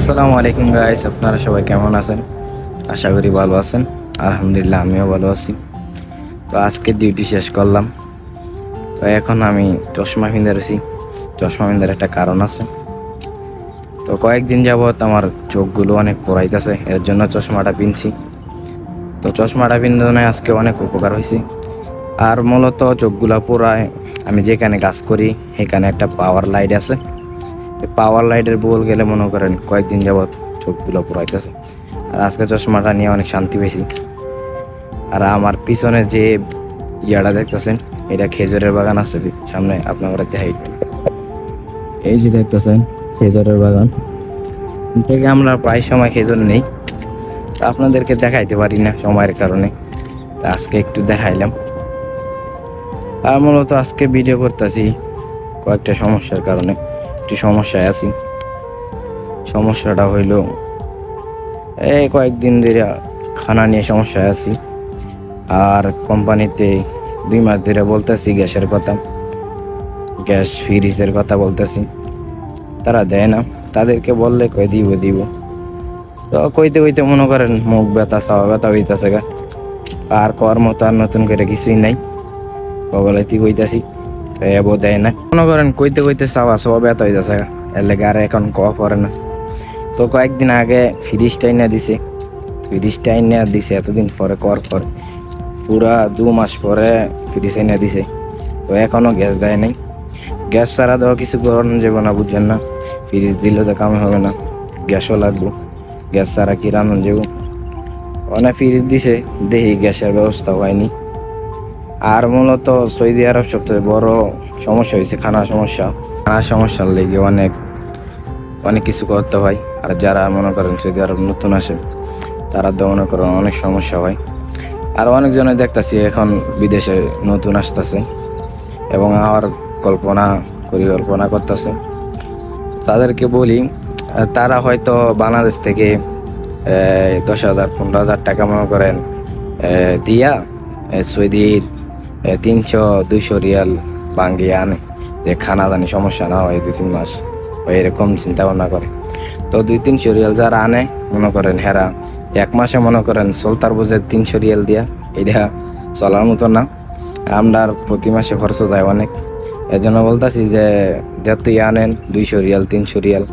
আসসালামু আলাইকুম গাইস, আপনারা সবাই কেমন আছেন? আশা করি ভালো আছেন। আলহামদুলিল্লাহ, আমিও ভালো আছি। তো আজকে ডিউটি শেষ করলাম। তো এখন আমি চশমা কিনতে রয়েছি। চশমা কিনতে একটা কারণ আছে। তো কয়েকদিন যাবৎ আমার চোখগুলো অনেক পোড়াইতেছে, এর জন্য চশমাটা কিনছি। তো চশমাটা কিনতে আজকে অনেক উপকার হয়েছে। আর মূলত চোখগুলো পোড়ায়, আমি যেখানে কাজ করি সেখানে একটা পাওয়ার লাইট আছে। পাওয়ার লাইটের বল গেলে মনে করেন কয়েকদিন যাবৎ চোখগুলো পুরাইতেছে। আর আজকে চশমাটা নিয়ে অনেক শান্তি পেয়েছি। আর আমার পিছনে যে ইয়াটা দেখতেছেন, এটা খেজুরের বাগান আছে সামনে, আপনারা দেখাই। এই যে দেখতেছেন খেজুরের বাগান থেকে আমরা প্রায় সময় খেজুর নেই, তা আপনাদেরকে দেখাইতে পারি না সময়ের কারণে। তা আজকে একটু দেখাইলাম। আর মূলত আজকে ভিডিও করতেছি কয়েকটা সমস্যার কারণে, একটু সমস্যায় আছি। সমস্যাটা হইল এই কয়েকদিন ধরে খানা নিয়ে সমস্যায় আছি। আর কোম্পানিতে 2 মাস ধরে বলতেছি গ্যাসের কথা, গ্যাস ফ্রিজের কথা বলতেছি, তারা দেয় না। তাদেরকে বললে কই দিব। তো কইতে কইতে মনে করেন মুখ ব্যথা চাওয়া ব্যথা হইতেছে গা। আর কর্ম তো আর নতুন করে কিছুই নাই, কবলাইতে কইতাছি তো এবো দেয় না। মনে করেন কইতে কইতে চাওয়া ব্যথা হইতেছে গা, এর লেগে আর এখন কওয়া পড়ে না। তো কয়েকদিন আগে ফ্রিজটা এনে দিছে, এতদিন পরে কর পরে পুরা 2 মাস পরে ফ্রিজ এনে দিছে। তো এখনো গ্যাস দেয় নাই। গ্যাস ছাড়া দেওয়া কিছু করানো যাবে না, বুঝছেন না? ফ্রিজ দিলে তো কামে হবে না, গ্যাসও লাগবে। গ্যাস ছাড়া কি রান্না যাব? অনেক ফ্রিজ দিছে, দেখি গ্যাসের ব্যবস্থা হয়নি। আর মূলত সৌদি আরব সবচেয়ে বড় সমস্যা হয়েছে খানার সমস্যার লেগে অনেক কিছু করতে হয়। আর যারা মনে করেন সৌদি আরব নতুন আসে, তারা তো মনে করেন অনেক সমস্যা হয়। আর অনেকজনে দেখতেছি এখন বিদেশে নতুন আসতেছে এবং আমার পরিকল্পনা করতেছে। তাদেরকে বলি, তারা হয়তো বাংলাদেশ থেকে 10,000 15,000 টাকা মনে করেন দিয়া সৌদির 300-200 রিয়াল বাঙ্গিয়ে আনে, যে খানা দানি সমস্যা না হয় 2-3 মাস, এরকম চিন্তা ভাবনা করে। তো 200-300 রিয়াল যারা আনে, মনে করেন হেরা 1 মাসে মনে করেন চলতার বোঝে 300 রিয়াল দিয়া, এটা চলার মতো না। আমরা প্রতি মাসে খরচ যায় অনেক। এর জন্য বলতেছি যে যতই আনেন 200 রিয়াল 300 রিয়াল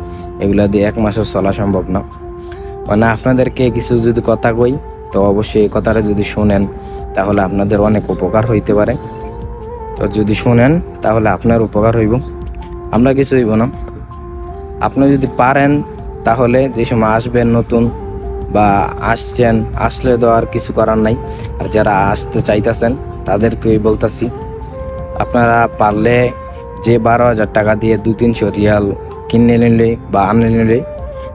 এগুলা দিয়ে 1 মাসও চলা সম্ভব না। মানে আপনাদেরকে কিছু যদি কথা কই, তো অবশ্যই এই কথাটা যদি শোনেন তাহলে আপনাদের অনেক উপকার হইতে পারে। তো যদি শোনেন তাহলে আপনার উপকার হইব, আমরা কিছু হইব না। আপনি যদি পারেন তাহলে যে সময় আসবেন নতুন বা আসলে তো আর কিছু করার নাই। আর যারা আসতে চাইতেছেন তাদেরকেই বলতেছি, আপনারা পারলে যে 12,000 টাকা দিয়ে 200-300 রিয়াল কিনে নিলে বা আনে নিলে,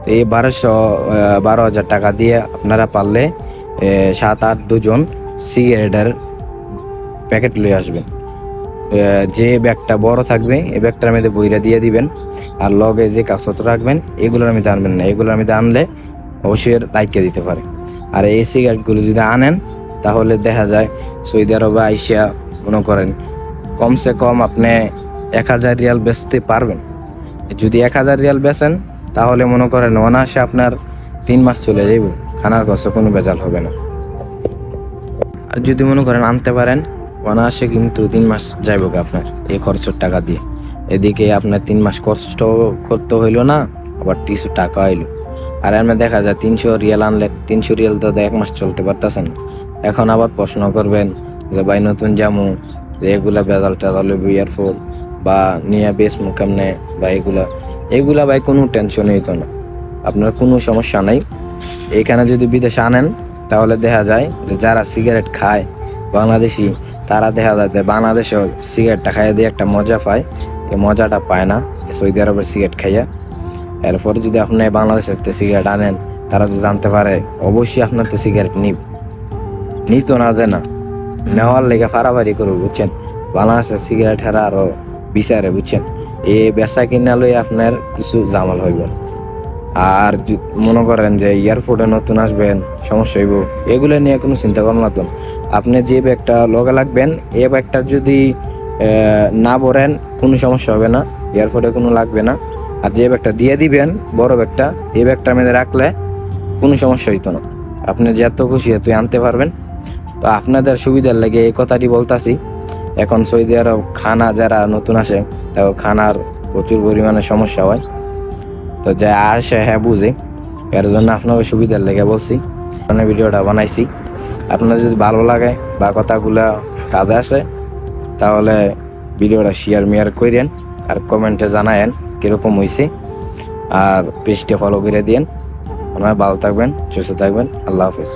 তো এই 12,000 টাকা দিয়ে আপনারা পারলে 7-8 দুজন সিগারেটের প্যাকেট লয়ে আসবেন। যে ব্যাগটা বড় থাকবে এই ব্যাগটার মধ্যে বইরা দিয়ে দিবেন। আর লগে যে কাগজপত্র রাখবেন এগুলোর মধ্যে আনবেন না, এগুলোর মধ্যে আনলে অবশ্যই রাইখা দিতে পারে। আর এই সিগারেটগুলো যদি আনেন তাহলে দেখা যায় সৌদি আরবে আইসা মনে করেন কমসে কম আপনি 1,000 রিয়াল বেচতে পারবেন। যদি 1,000 রিয়াল বেচেন তাহলে মনে করেন অনায়াসে আপনার 3 মাস চলে যাইব, খানার খরচে কোনো বেজাল হবে না। আর যদি মনে করেন আনতে পারেন অনায়াসে কিন্তু 3 মাস যাইব আপনার এই খরচের টাকা দিয়ে। এদিকে আপনার 3 মাস কষ্ট করতে হইলো না, আবার কিছু টাকা হইলো। আর এমনি দেখা যায় 300 রিয়াল আনলে 300 রিয়াল তো 1 মাস চলতে পারতেছেন। এখন আবার প্রশ্ন করবেন যে ভাই নতুন জামু, যে এগুলা বেজাল টেজাল ইয়ারফোন বা নিয়ে বেশ কেমনে বা এগুলা ভাই কোনো টেনশন হইতো না, আপনার কোনো সমস্যা নাই। এখানে যদি বিদেশে আনেন তাহলে দেখা যায় যে যারা সিগারেট খায় বাংলাদেশি, তারা দেখা যায় যে বাংলাদেশেও সিগারেটটা খাইয়ে দিয়ে একটা মজা পায়, এই মজাটা পায় না সৌদি আরবের সিগারেট খাইয়া। এরপরে যদি আপনি বাংলাদেশের সিগারেট আনেন, তারা যদি জানতে পারে অবশ্যই আপনার তো সিগারেট নিত না, যে না নেওয়ার লেগে ফাড়াফাড়ি করবো, বুঝছেন? বাংলাদেশের সিগারেট হারা আরো বিচারে, বুঝছেন? এই বেচা কিনা লই আপনার কিছু জামাল হইব না। আর মনে করেন যে এয়ারপোর্টে নতুন আসবেন, সমস্যা হইব, এগুলো নিয়ে কোনো চিন্তা করবেন না। তো আপনি যে ব্যাগটা লগে লাগবেন এই ব্যাগটা যদি না ভরেন কোনো সমস্যা হবে না, এয়ারপোর্টে কোনো লাগবে না। আর যে ব্যাগটা দিয়ে দিবেন বড় ব্যাগটা, এই ব্যাগটা আমাদের রাখলে কোনো সমস্যা হইতো না, আপনি যত খুশি তুই আনতে পারবেন। তো আপনাদের সুবিধার লাগে এই কথাটি বলতাছি। এখন সৌদি আরব খানা যারা নতুন আসে তাও খানার প্রচুর পরিমাণে সমস্যা হয়, তো যা আসে হ্যাঁ বুঝে, এর জন্য আপনাকে সুবিধার লেগে বলছি, মানে ভিডিওটা বানাইছি। আপনার যদি ভালো লাগে বা কথাগুলা কাজে আসে তাহলে ভিডিওটা শেয়ার মেয়ার করেন আর কমেন্টে জানায়েন কীরকম হয়েছে, আর পেজটা ফলো করে দিন। আপনারা ভালো থাকবেন, সুস্থ থাকবেন, আল্লাহ হাফেজ।